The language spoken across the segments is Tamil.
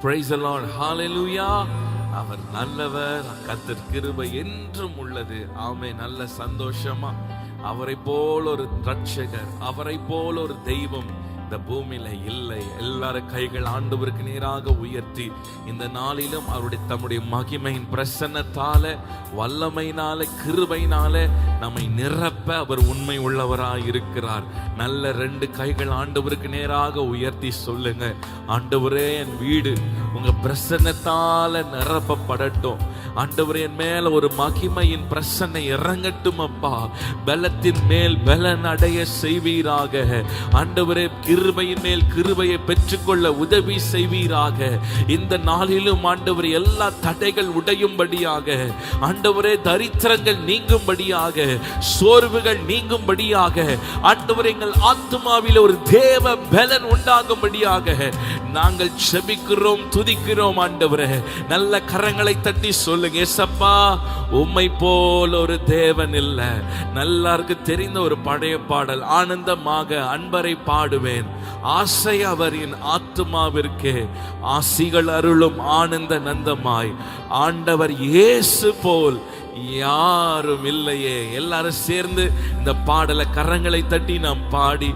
Praise the Lord. Hallelujah. அவர் நல்லவர், கர்த்தர் கிருபை என்றும் உள்ளது. ஆமென். நல்ல சந்தோஷமா அவரை போல் ஒரு ரட்சகர், அவரை போல் ஒரு தெய்வம் இந்த பூமியில இல்லை. எல்லாரும் கைகள் ஆண்டவருக்கு நேராக உயர்த்தி இந்த நாளிலும் அவருடைய தம்முடைய மகிமையின் பிரசன்னத்தால, வல்லமையினால, கிருபையினால நம்மை நிரப்ப அவர் உண்மை உள்ளவராய் இருக்கிறார். நல்ல 2 கைகள் ஆண்டவருக்கு நேராக உயர்த்தி சொல்லுங்க, ஆண்டவரே என் வீடு உங்க பிரசன்னத்தால நிரப்பப்படட்டும். ஆண்டவரே என் மேல ஒரு மகிமையின் பிரசன்னை இறங்கட்டும் அப்பா. பலத்தின் மேல் பலன் அடைய செய்வீராக. ஆண்டவரே கிருபையின் மேல் கிருபையை பெற்றுக்கொள்ள உதவி செய்வீராக. இந்த நாளிலும் ஆண்டவரே எல்லா தடைகள் உடையும்படியாக, ஆண்டவரே தரித்திரங்கள் நீங்கும்படியாக, சோர்வுகள் நீங்கும்படியாக, ஆண்டவரே எங்கள் ஆத்துமாவில் ஒரு தேவ பலன் உண்டாகும்படியாக நாங்கள் செபிக்கிறோம், துதிக்கிறோம். ஆண்டவரே நல்ல கரங்களை தட்டி சொல்லுங்க, ஏசப்பா உம்மை போல் ஒரு தேவன் இல்லை. நல்லாருக்கு தெரிந்த ஒரு பழைய பாடல், ஆனந்தமாக அன்பரை பாடுவேன், ஆசை அவரின் ஆத்துமாவிற்கு, ஆசிகள் அருளும் ஆனந்த நந்தமாய், ஆண்டவர் இயேசு போல் யாரும் இல்லையே. எல்லாரும் சேர்ந்து இந்த பாடலை கரங்களை தட்டி நாம் பாடி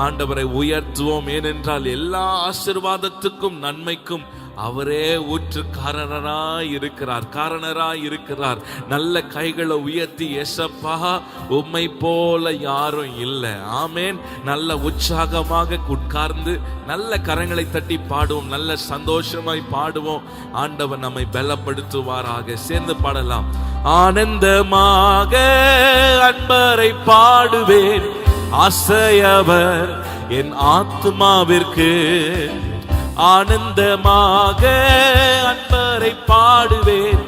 ஆண்டவரை உயர்த்துவோம். ஏனென்றால் எல்லா ஆசீர்வாதத்துக்கும் நன்மைக்கும் அவரே ஊற்றுக்காரராய் இருக்கிறார், காரணராய் இருக்கிறார். நல்ல கைகளை உயர்த்தி, ஏசப்பா உம்மை போல யாரும் இல்லை. ஆமேன். நல்ல உற்சாகமாக உட்கார்ந்து நல்ல கரங்களை தட்டி பாடுவோம், நல்ல சந்தோஷமாய் பாடுவோம். ஆண்டவர் நம்மை பலப்படுத்துவாராக. சேர்ந்து பாடலாம். ஆனந்தமாக அன்பரை பாடுவேன், ஆசையவர் என் ஆத்துமாவிற்கு. ஆனந்தமாக அன்பரை பாடுவேன்,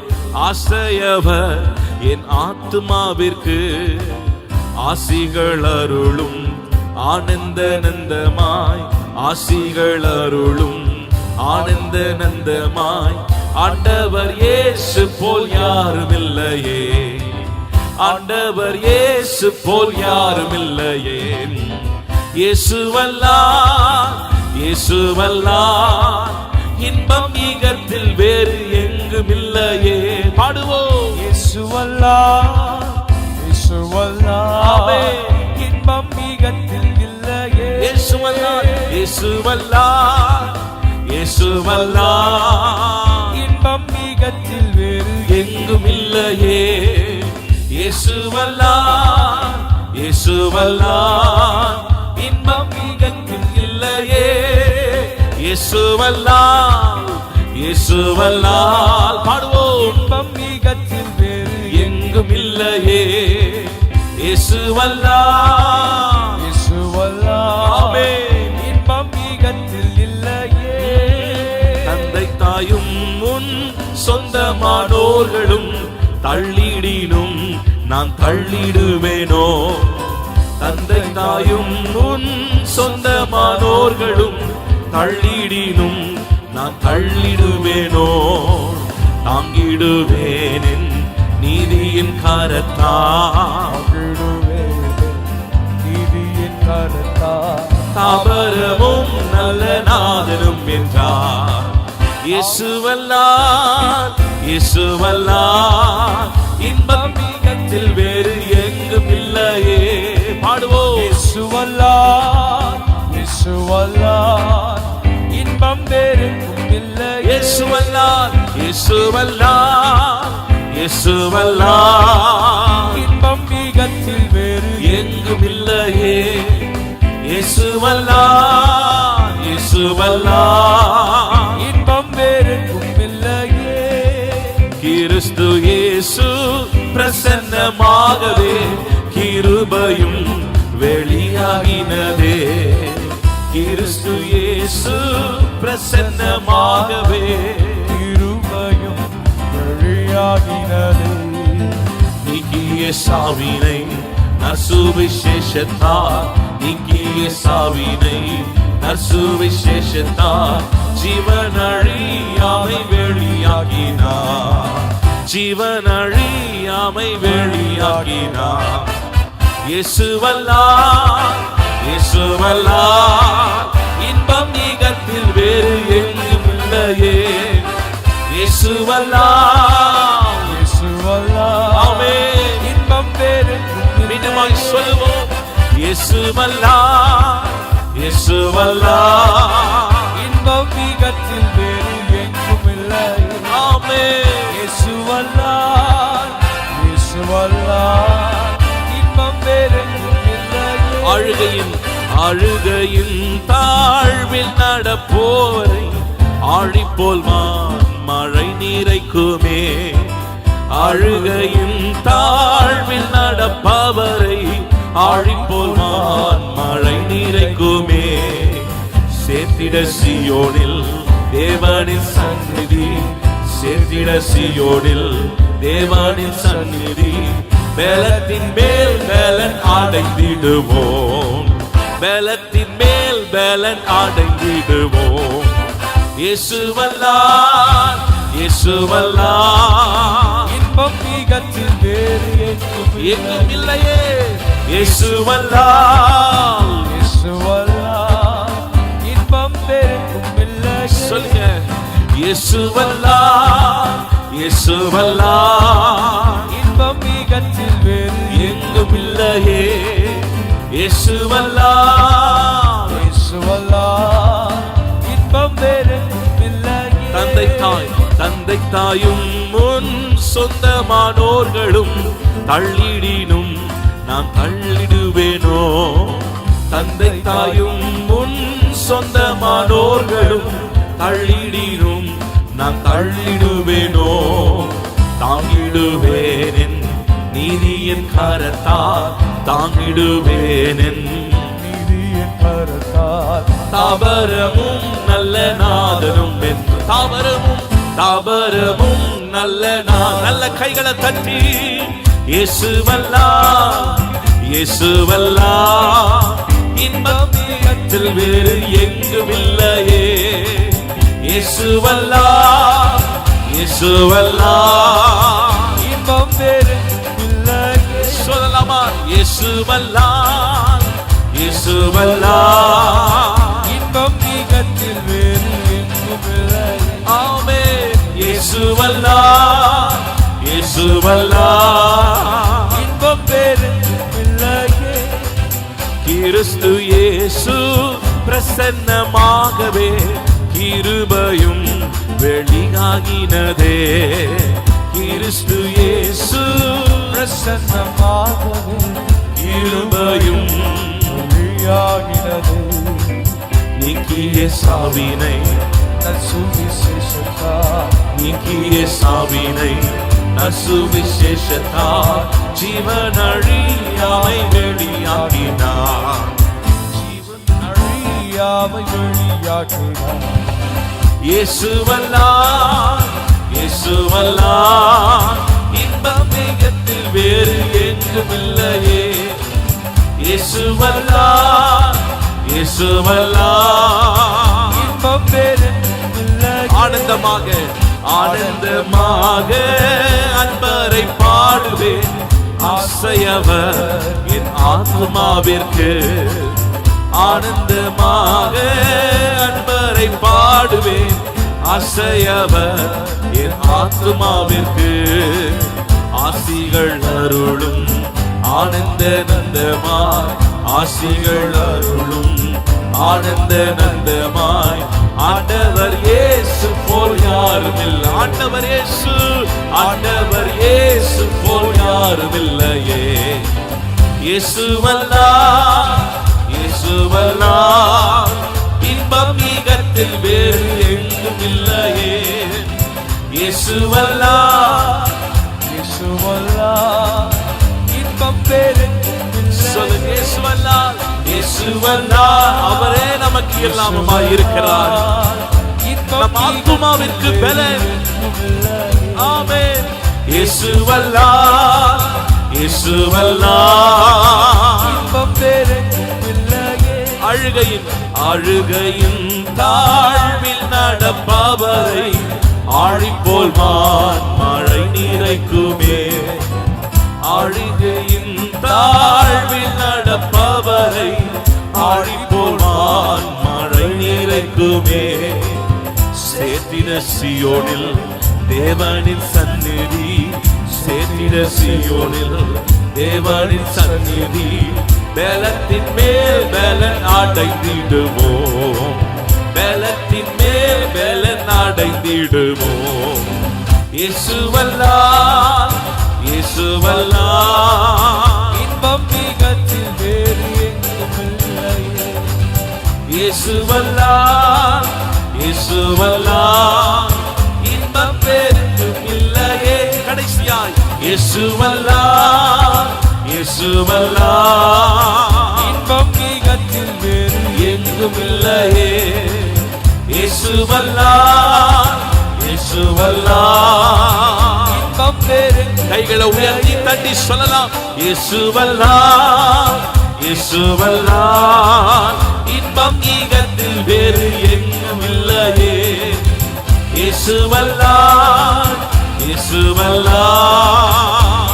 ஆசையவர் என் ஆத்துமாவிற்கு. ஆசிகள் அருளும் ஆனந்த நந்தமாய், ஆசிகள் அருளும் ஆனந்த நந்தமாய், ஆண்டவர் இயேசு போல் யாரும் இல்லையே, ஆண்டவர் இயேசு போல் யாரும் இல்லையே. இயேசுவல்லார், இயேசுவல்லார் இன்பம் ஈகத்தில் வேறு எங்கும் இல்லையே. பாடுவோம். இயேசுவல்லார், இயேசுவல்லார் இன்பம் ஈகத்தில் இல்லையே. இயேசுவல்லார், இயேசுவல்லார், இயேசுவல்லார் இன்பம் ஈகத்தில் வேறு எங்கும் இல்லையே. இயேசுவல்லார், இயேசுவல்லார் இன்பம் ஈகத்தில் இல்லையே. இயேசுவல்லார், இயேசுவல்லார் பாடுவோம். இன்பம் ஈகத்தில் வேறு எங்கும் இல்லையே. இயேசுவல்லார், இயேசுவல்லார் ஆமென். இன்பம் ஈகத்தில் இல்லையே. தந்தை தாயும் முன் சொந்தமானோர்களும் தள்ளிடினும் நான் தள்ளிடுவேனோ. தந்தை தாயும் முன் சொந்தமானோர்களும் தள்ளிடினும் நான் தள்ளிடுவேனோ. தாங்கிடுவேன் நீதியின் கரத்தால், நீதியின் கரத்தால், தாபரமும் நல்ல நாதனும் என்றார். இயேசுவல்லார், இயேசுவல்லார் இன்பம் ஈகத்தில் வேறு எங்கும் இல்லையே. பாடுவோம். இயேசுவல்லார், இயேசுவல்லார் இன்பம் வேறு இல்லையே. இயேசுவல்லார், இயேசுவல்லார், இயேசுவல்லார் இன்பம் ஈகத்தில் வேறு எங்கும் இல்லையே. இயேசுவல்லார், இயேசுவல்லார் இன்பம் வேறு இல்லையே. கிறிஸ்து இயேசு பிரசன்னமாகவே கிருபையும் வெளியாகினதே. கிறிஸ்து இயேசு பிரசன்னமாகவே கிருபையும் வெளியாகினதே. நீக்கிய சாவினை நற்சுவிசேஷத்தால், நீக்கிய சாவினை நற்சுவிசேஷத்தால் ஜீவனழியாமை வெளியாகினார், ஜீவனழியாமை வெளியாகினார். இயேசுவல்லார், இயேசுவல்லார் இன்பம் ஈகத்தில் வேறு எங்கும் இல்லை. இல்லையே. இயேசுவல்லால் இயேசுவல்லால் ஆமென். இன்பம் வேறெங்கும் மீண்டுமாய் சொல்லுவோம். இயேசுவல்லால் இயேசுவல்லால் இன்பம் மிகத்தில் வேறு எங்கும் இல்லை. ஆமென். இயேசுவல்லால் இயேசுவல்லால் இன்பம் வேறெங்கும் இல்லை. அழுகையின் தாழ்வில் நடப்போரை ஆழிப்போல் மழை நீரைக்குமே. அழுகையின் தாழ்வில் நடப்பவரை ஆழிப்போல் மழை நீரைக்குமே. சேர்த்திட சீயோனில் தேவனின் சந்நிதி, சேர்த்திட சீயோனில் தேவனின் சந்நிதி. பலத்தின் மேல் பலன் அடைந்திடுவோம், பலத்தின் மேல் பலன் அடைந்திடுவோம். இயேசுவல்லால் இயேசுவல்லால் இன்பம் மிகத்தில் வேறு எங்கும் இல்லையே. இயேசுவல்லால் இயேசுவல்லால் இன்பம் வேறெங்கும் இல்லை. சொல்லுங்க. இயேசுவல்லால் இயேசுவல்லால் இன்பம் மிகத்தில் வேறு எங்கும் இல்லையே. இயேசுவல்லால் இயேசுவல்லால் இன்பம் வேறெங்கும் இல்லை. தந்தை தாயும் முன் சொந்தமானோர்களும் தள்ளிடினும் நான் தள்ளிடுவேனோ. தந்தை தாயும் முன் சொந்தமானோர்களும் தள்ளிடினும் நான் தள்ளிடுவேனோ. தாங்கிடுவேன் நீதியின் கரத்தால், தாங்கிடுவேன் நீதியின் கரத்தால். தாவரமும் நல்ல நாதனும் என்று தாவரமும் நல்ல நல்ல கைகளை தட்டி இயேசுவல்லால் இயேசுவல்லால் இன்பம் மிகத்தில் வேறு எங்கும் இல்லையே. இயேசுவல்லால் இயேசுவல்லால் இன்பம் வேறெங்கும் இல்லை. சொல்லலாமா? இயேசுவல்லால் இயேசுவல்லால் இன்பம் மிகத்தில் வேறு எங்கும் இல்லை. ஆமென். இயேசுவல்லால் இயேசுவல்லால் இன்பம் வேறெங்கும் இல்லை. கிறிஸ்து இயேசு பிரசன்னமாகவே கிருபையும் வெளியாகினதே. கிறிஸ்து இயேசு பிரசன்னமாகவே கிருபையும் வெளியாகினது. நீக்கிய சாவினை சுவிசேஷத்தால் நீக்கிய சாவினை நசுவிசேஷத்தால் ஜீவனழியாமை வெளியாக்கினார். அழியாமை வெளியாக்கினார். இயேசுவல்லால் இயேசுவல்லால் இன்பம் மிகத்தில் வேறு எங்கும் இல்லையே. இயேசுவல்லால் இயேசுவல்லால் இன்பம் வேறெங்கும் இல்லை. ஆனந்தமாக அன்பரை பாடுவேன். ஆசையவர் என் ஆத்மாவிற்கு. ஆனந்தமாக அன்பரை பாடுவேன். ஆசையவர் என் ஆத்மாவிற்கு. ஆசிகள் அருளும் ஆனந்த நந்தமாய், ஆசிகள் அருளும் ஆனந்த நந்தமாய். ஆண்டவர் இயேசு போல் யாரும் இல்லை. ஆண்டவர் இயேசு போல் யாரும் இல்லையே. இயேசுவல்லால் இயேசுவல்லால் இன்பம் மிகத்தில் வேறு எங்கும் இல்லையே. இயேசுவல்லால் இயேசுவல்லால் இன்பம் வேறெங்கும் இல்லை. சொல்லுங்க. இயேசுவல்லால் அவரே நமக்கு எல்லாமுமாய் இருக்கிறார். நம் ஆத்துமாவிற்கு பலன். ஆமென். இயேசுவல்லால் இன்பம் வேறெங்கும் இல்லையே. அழுகையின் தாழ்வில் நடப்பவரை ஆழிப்போல் மழை நீரைக்குமே. அழுகையின் தாழ்வில் நடப்பவரை ஆழிப்போல் மழை நீரைக்குமே. சேர்த்திட சியோனில் தேவனின் சந்நிதி, சேர்த்திட சியோனில் தேவனின் சந்நிதி. பலத்தின் மேல் பலன் அடைந்திடுவோம், பலத்தின் மேல் பலன் அடைந்திடுவோம். இயேசுவல்லால் இயேசுவல்லால் இன்பம் மிகத்தில் வேறு எங்குமில்லையே. இயேசுவல்லால் இயேசுவல்லால் இன்பம் பெருகும் இல்லையே. கடைசியாய் இயேசுவல்லால் இயேசுவல்லால் இன்பம் மிகத்தில் வேறு எங்குமில்லையே. இயேசுவல்லால் இயேசுவல்லால் இன்பம் வேறு கைகளை உயர்த்தி தட்டி சொல்லலாம். இயேசுவல்லால் இயேசுவல்லால் இன்பம் ஈகத்தில் வேறு எங்கும் இல்லையே. இயேசுவல்லால் இயேசுவல்லால்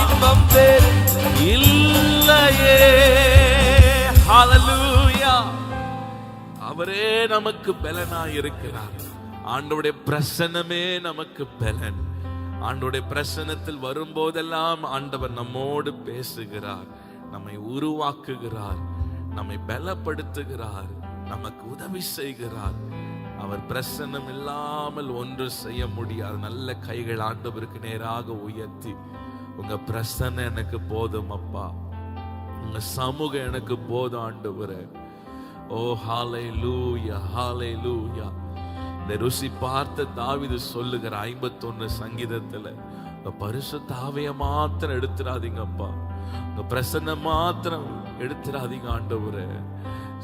இன்பம் வேறு இல்லையே. ஹல்லேலூயா. அவரே நமக்கு பலனாய் இருக்கிறார். ஆண்டவருடைய பிரசன்னமே நமக்கு பலன். ஆண்டவருடைய பிரசன்னத்தில் வரும்போதெல்லாம் ஆண்டவர் நம்மோடு பேசுகிறார், நம்மை உருவாக்குகிறார், நம்மை பலப்படுத்துகிறார், நமக்கு உதவி செய்கிறார். அவர் பிரசன்னம் இல்லாமல் ஒன்று செய்ய முடியாது. நல்ல கைகள் ஆண்டவருக்கு நேராக உயர்த்தி, உங்க பிரசன்னம் எனக்கு போதும் அப்பா, உங்க சமூகம் எனக்கு போதும் ஆண்டவரே. ஓ ஹல்லேலூயா ஹல்லேலூயா. இந்த ருசி பார்த்த தாவீது சொல்லுகிற 51 சங்கீதத்துல, பரிசுத்த ஆவியை மாத்திரம் எடுத்துறாதீங்கப்பா, உங்க பிரசன்னம் மாத்திரம் எடுத்துறாதீங்க ஆண்டவரே.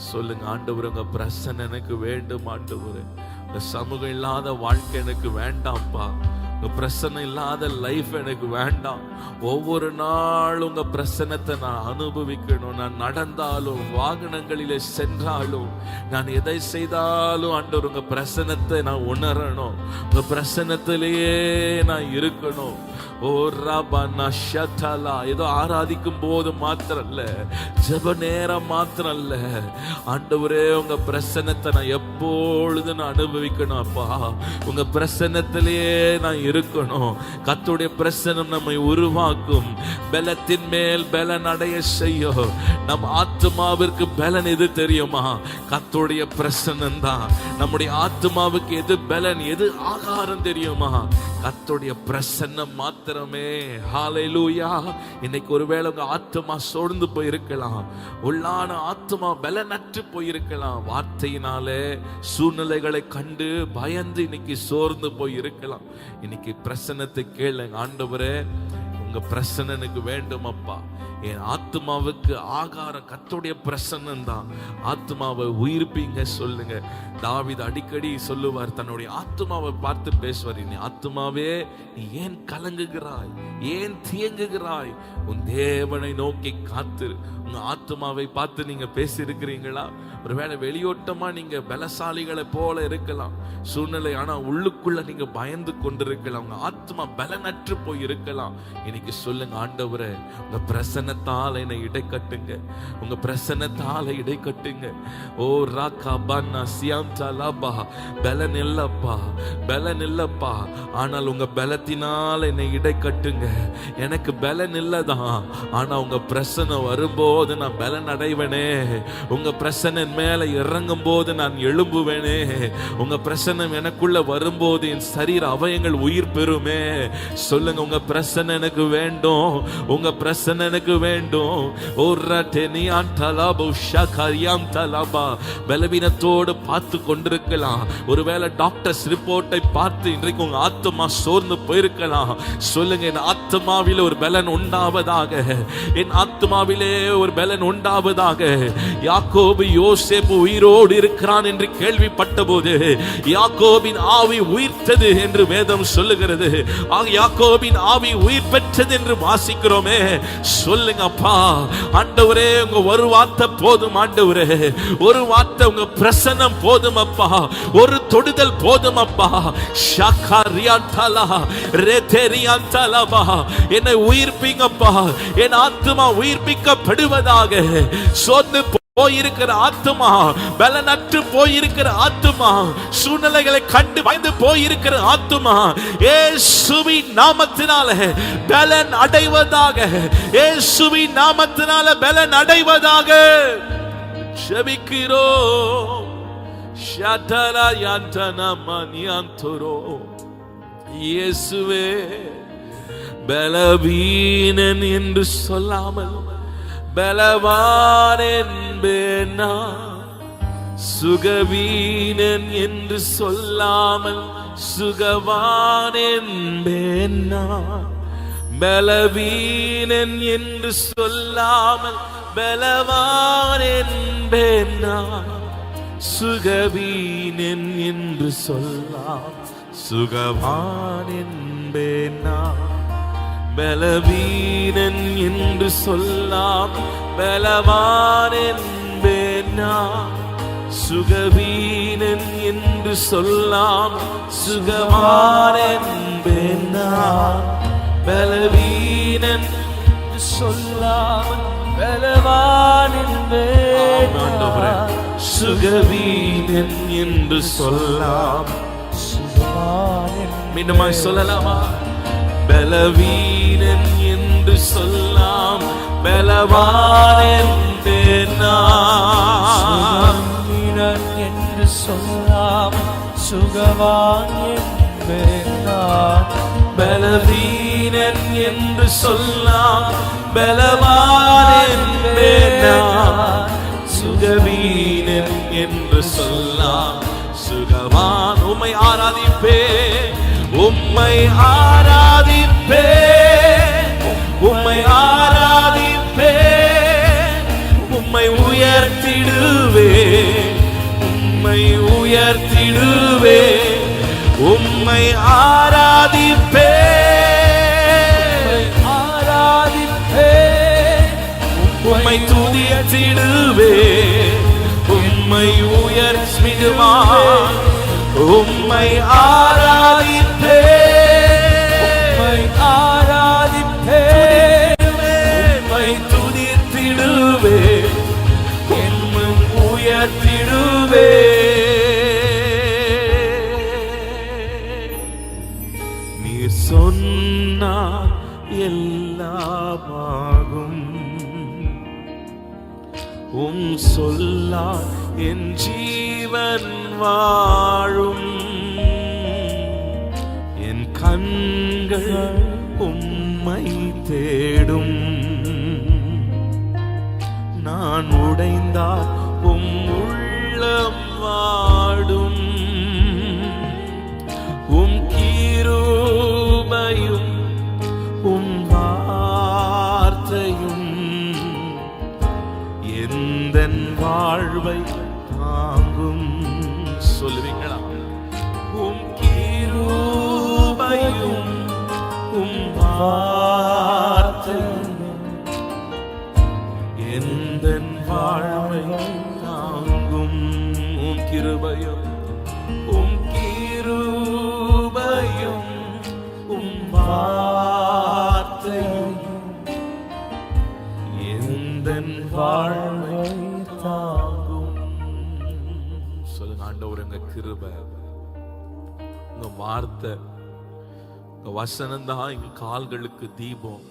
சொல்லுங்க ஆண்டவரே, உங்க பிரசன்னம் எனக்கு வேண்டும் ஆண்டவரே. உங்க சமூகம் இல்லாத வாழ்க்கை எனக்கு வேண்டாம்ப்பா, உங்க பிரசன்னம் இல்லாத லைஃப் எனக்கு வேண்டாம். ஒவ்வொரு நாள் உங்க பிரசன்னத்தை நான் அனுபவிக்கணும். நான் நடந்தாலும், வாகனங்களிலே சென்றாலும், நான் எதை செய்தாலும் ஆண்டவர் உங்க பிரசன்னத்தை நான் உணரணும். உங்க பிரசன்னத்திலேயே நான் இருக்கணும். ஓ ரபனா ஷதலா. ஏதோ ஆராதிக்கும் போது மாத்திரம் இல்ல, ஜெப நேரம் மாத்திரம் இல்ல, ஆண்டவரே உங்க பிரசன்னத்தை நான் எப்பொழுது நான் அனுபவிக்கணும் அப்பா. உங்க பிரசன்னத்திலேயே நான் இருக்கணும். கர்த்தருடைய பிரசன்னம் நம்மை உருவாக்கும், பலத்தின் மேல் பலன் அடைய செய்யும். நம் ஆத்மாவிற்கு பலன் எது தெரியுமா? கர்த்தருடைய பிரசன்னம் தான். நம்முடைய ஆத்மாவுக்கு எது பலன், எது ஆகாரம் தெரியுமா? கர்த்தருடைய பிரசன்னம் மாத்திரமே. ஹல்லேலூயா. இன்னைக்கு ஒருவேளை உங்க ஆத்மா சோர்ந்து போயிருக்கலாம், உள்ளான ஆத்மா பலனற்று போயிருக்கலாம். வார்த்தையினாலே சூழ்நிலைகளை கண்டு பயந்து இன்னைக்கு சோர்ந்து போயிருக்கலாம். இன்னைக்கு பிரசன்னத்தை கேளுங்க. ஆண்டவரே, உங்க பிரசன்னம் எனக்கு வேண்டும் அப்பா. என் ஆத்மாவுக்கு ஆகாரம் கர்த்தருடைய பிரசன்னம் தான். ஆத்மாவை உயிர்ப்பீங்க சொல்லுங்க. தாவீது அடிக்கடி சொல்லுவார், தன்னுடைய ஆத்மாவை பார்த்து பேசுவார். நீ ஆத்மாவே, நீ ஏன் கலங்குகிறாய், ஏன் தியங்குகிறாய்? உன் தேவனை நோக்கி காத்து. உங்க ஆத்மாவை பார்த்து நீங்க பேசி இருக்கிறீங்களா? ஒருவேளை வெளியோட்டமா நீங்க பலசாலிகளை போல இருக்கலாம் சூழ்நிலை, ஆனா உள்ளுக்குள்ள நீங்க பயந்து கொண்டிருக்கலாம். உங்க ஆத்மா பலனற்று போய் இருக்கலாம். இன்னைக்கு சொல்லுங்க, ஆண்டவரே உங்க பிரசன்னத்தால் என்னை இடை கட்டுங்க, உங்க பிரசன்னத்தால இடை கட்டுங்க. ஓ ராகா பன்னா சியாம்தலபா. பலன் இல்லப்பா, பலன் இல்லப்பா, ஆனால் உங்க பலத்தினால் என்னை இடை கட்டுங்க. எனக்கு பலன் இல்லதான், ஆனா உங்க பிரசன்னம் வரும்போது நான் பலன் அடைவேனே. உங்க பிரசன்னம் மேல இறங்கும் போது நான் எழும்புவேனே. உங்க பிரசன்னம் எனக்குள்ள வரும்போது என் சரீர அவயங்கள் உயிர் பெறுமே. சொல்லுங்க, உங்க பிரசன்னம் எனக்கு வேண்டும், உங்க பிரசன்னம் எனக்கு வேண்டும். பலவீனத்தோடு பார்த்து கொண்டிருக்கலாம். ஒருவேளை டாக்டர்ஸ் ரிப்போர்ட்டை பார்த்து இன்றைக்கு உங்க ஆத்மா சோர்ந்து போயிருக்கலாம். சொல்லுங்க, என் ஆத்மாவிலே ஒரு பலன் உண்டாவதாக, என் ஆத்மாவிலே ஒரு பலன் உண்டாவதாக. யாக்கோபு யோசேப்பு உயிரோடு இருக்கிறான் என்று கேள்விப்பட்ட போது யாக்கோபின் ஆவி உயிர்த்தது என்று வேதம் சொல்லுகிறது. யாக்கோபின் ஆவி உயிர் பெற்றது என்று வாசிக்கிறோமே. சொல்லுங்க அப்பா, ஆண்டவரே உங்க ஒரு வார்த்தை போதும் ஆண்டவரே, ஒரு வார்த்தை உங்க பிரசன்னம் போதும் அப்பா, ஒரு தொடுதல் போதும் அப்பா. ஷகரியாந்தலா ரெதெரியாந்தலபா. என்னை உயிர்ப்பிங்கப்பா, என் ஆத்மா உயிர்ப்பிக்கப்படுவதாக. சோர்ந்து போயிருக்கிற ஆத்துமா, பலனற்று போயிருக்கிற ஆத்துமா, சூழ்நிலைகளை கண்டு பயந்து போயிருக்கிற ஆத்துமா இயேசுவின் நாமத்தினால பலன் அடைவதாக, இயேசுவின் நாமத்தினால பலன் அடைவதாக ஜெபிக்கிறோம். ஷதரா யாந்தனா மனியாந்தரோ. இயேசுவே, பலவீனன் என்று சொல்லாமல் பலவான் என்பேனா, சுகவீனன் என்று சொல்லாமல் சுகவான் என்பேனா, பலவீனன் என்று சொல்லாமல் பலவான் என்பேனா, சுகவீனன் என்று சொல்லாம் சுகவான் என்பேனா, பலவீனன் என்று சொல்லாம் பலவான் என்பேனா, சுகவீனன் என்று சொல்லாம் சுகவான் என்பேனா, பலவீனன் என்று சொல்லாம் பலவான் என்பேனா, சுகவீனன் என்று சொல்லாம் சுகவான். மீண்டுமாய் சொல்லலாமா? பலவீனன் என்று சொல்லாம் பலவான் என்பேனா, சுகவீனன் என்று சொல்லாம் சுகவான் என்பேனா, பலவீனன் என்று சொல்லாம் பலவான் என்பேனா, சுகவீனன் என்று சொல்லாம் சுகவான். உம்மை ஆராதிப்பே, உம்மை ஆராதிப்பே, உம்மை ஆராதிப்பே, உம்மை உயர்த்திடுவே, உம்மை உயர்த்திடுவே, உம்மை ஆராதிப்பே, ஆராதிப்பே, உம்மை துதித்திடுவே, உம்மை உயர்த்திடுமா, உம்மை ஆராதிப்பே, உம்மை ஆராதிப்பே, உம்மை துதித்திடுவே, உம்மை உயர்த்திடுவே. நீர் சொன்னார் எல்லாமாகும், உம் சொல்லால் என் ஜீவன் வாழும், என் கண்கள் உம்மை தேடும், நான் உடைந்தால் உம் உள்ளம் வாடும், உம் கிருபையும் உம் வார்த்தையும் எந்தன் வாழ்வை தாங்கும். சொல்லுவீங்களா? உம் கிருபையும் உம் வார்த்தையும் எந்தன் வாழ்வை தாங்கும். உம் கிருபையும் உம் கிருபையும் உம் வார்த்தையும் எந்தன் வாழ்வை தாங்கும். சொல்லுங்க ஆண்டவர், எங்க கிருபை, உங்க வார்த்தை, உங்க வசனம் தான் எங்க கால்களுக்கு தீபம்,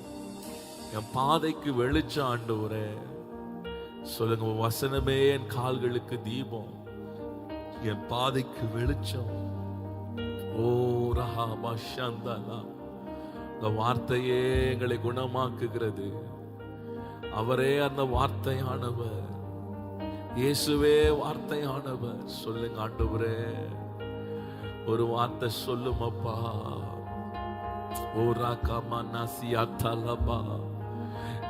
என் பாதைக்கு வெளிச்சம். ஆண்டவரே சொல்லுங்க, உங்க வசனமே என் கால்களுக்கு தீபம், என் பாதைக்கு வெளிச்சம். ஓ ரஹா பஷந்தலா, இந்த வார்த்தையே எங்களை குணமாக்குகிறது. அவரே அந்த வார்த்தையானவர், இயேசுவே வார்த்தையானவர். சொல்லுங்க ஆண்டவரே, ஒரு வார்த்தை சொல்லும் அப்பா. ஓ ராகமா நாசியா தலபா,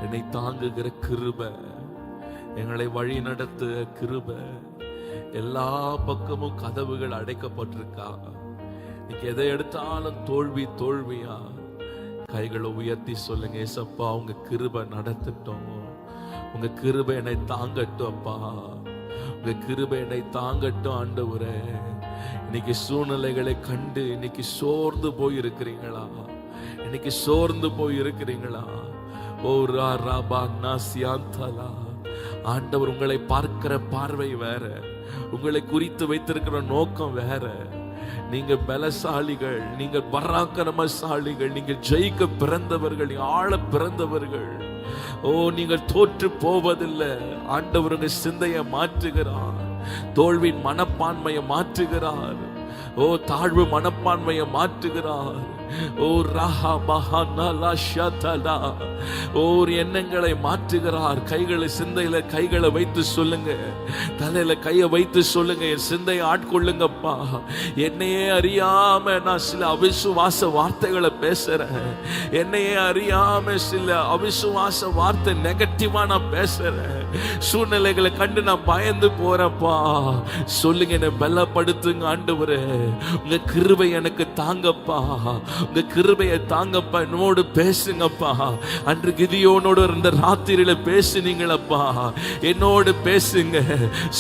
என்னை தாங்குகிற கிருபை, எங்களை வழி நடத்துகிற கிருபை. எல்லா பக்கமும் கதவுகள் அடைக்கப்பட்டிருக்கா, நீங்க எதை எடுத்தாலும் தோல்வி தோல்வியா. கைகளை உயர்த்தி சொல்லுங்க, ஏசப்பா உங்க கிருபை நடத்தட்டும், உங்க கிருபை என்னை தாங்கட்டும் அப்பா, உங்க கிருபை என்னை தாங்கட்டும் ஆண்டவரே. இன்னைக்கு சூழ்நிலைகளை கண்டு இன்னைக்கு சோர்ந்து போய் இருக்கிறீங்களா? இன்னைக்கு சோர்ந்து போய் இருக்கிறீங்களா? ஓ ரா ரா பா நாசியாந்தலா, ஆண்டவர் உங்களை பார்க்கிற பார்வை வேற, உங்களை குறித்து வைத்திருக்கிற நோக்கம் வேற. நீங்க பலசாலிகள், நீங்க பராக்கிரமசாலிகள், நீங்க ஜெயிக்க பிறந்தவர்கள், நீங்க ஆள பிறந்தவர்கள். ஓ, நீங்கள் தோற்று போவதில்லை. ஆண்டவர் உங்க சிந்தையை மாற்றுகிறார், தோல்வியின் மனப்பான்மையை மாற்றுகிறார், ஓ தாழ்வு மனப்பான்மையை மாற்றுகிறார். ஓ ரஹா மஹானலா ஷதலா, ஓர் எண்ணங்களை மாற்றுகிறார். கைகளை சிந்தையில கைகளை வைத்து சொல்லுங்க, தலையில கையை வைத்து சொல்லுங்க, என் சிந்தையை ஆட்கொள்ளுங்கப்பா. என்னையே அறியாம நான் சில அவிசுவாச வார்த்தைகளை பேசுறேன், என்னையே அறியாம சில அவிசுவாச வார்த்தை நெகட்டிவா நான் பேசுறேன். சூழ்நிலைகளை கண்டு நான் பயந்து போறேன்ப்பா. சொல்லுங்க, என்னை பலப்படுத்துங்க ஆண்டவரே. உங்க கிருபை எனக்கு தாங்கப்பா, உங்க கிருபையை தாங்கப்பா. என்னோடு பேசுங்கப்பா. அன்று கிதியோனோடு இந்த ராத்திரியில பேசுனீங்களப்பா, என்னோடு பேசுங்க.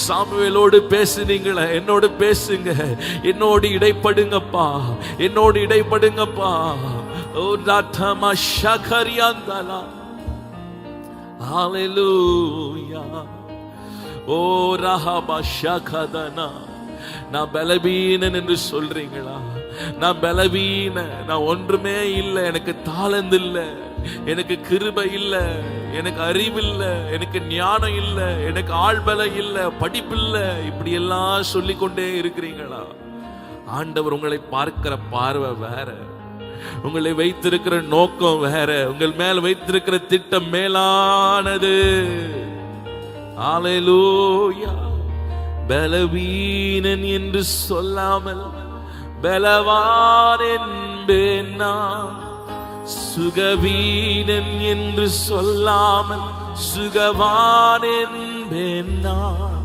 சாமுவேலோடு பேசுனீங்களே, என்னோடு பேசுங்க. என்னோடு இடைப்படுங்கப்பா, என்னோடு இடைப்படுங்கப்பா. ஓ ராத்தமா ஷகரியாந்தலா, ஹalleluya. ஓ ரஹபா ஷகதனா. நான் பலவீனன் என்று சொல்றீங்களா? நான் பலவீன, நான் ஒன்றுமே இல்லை, எனக்கு தாளந்து இல்லை, எனக்கு கிருபை இல்லை, எனக்கு அறிவு இல்லை, எனக்கு ஞானம் இல்லை, எனக்கு ஆள்பலம் இல்லை, படிப்பு இல்லை, இப்படி எல்லாம் சொல்லிக்கொண்டே இருக்கிறீங்களா? ஆண்டவர் உங்களை பார்க்கிற பார்வை வேற, உங்களை வைத்திருக்கிற நோக்கம் வேற, உங்கள் மேல் வைத்திருக்கிற திட்டம் மேலானது. ஹalleluya. பலவீனன் என்று சொல்லாமல் பலவான் என்பேன் நான், சுகவீனன் என்று சொல்லாமல் சுகவான் என்பேன் நான்,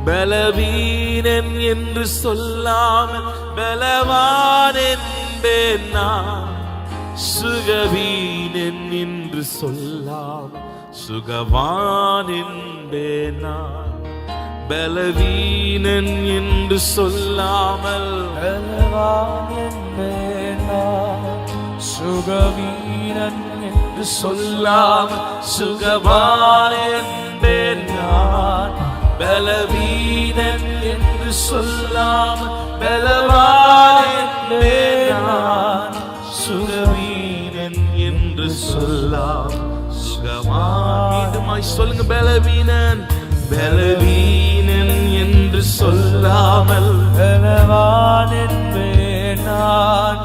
பலவீனன் என்று சொல்லாமல் பலவான் என்பேன் நான், சுகவீனன் என்று சொல்லாமல் சுகவான் என்பேன் நான், பலவீனன் என்று சொல்லாமல் பலவான் என்பேன் நான், சுகவீனன் என்று சொல்லாமல் சுகவான் என்பேன் நான், பலவீனன் என்று சொல்லாமல் பலவான் என்பேன் நான், சுகவீனன் என்று சொல்லாமல் சுகவான். மீண்டுமாய் சொல்லுங்க, பலவீனன், பலவீனன் என்று சொல்லாமல் பலவான் என்பேன் நான்,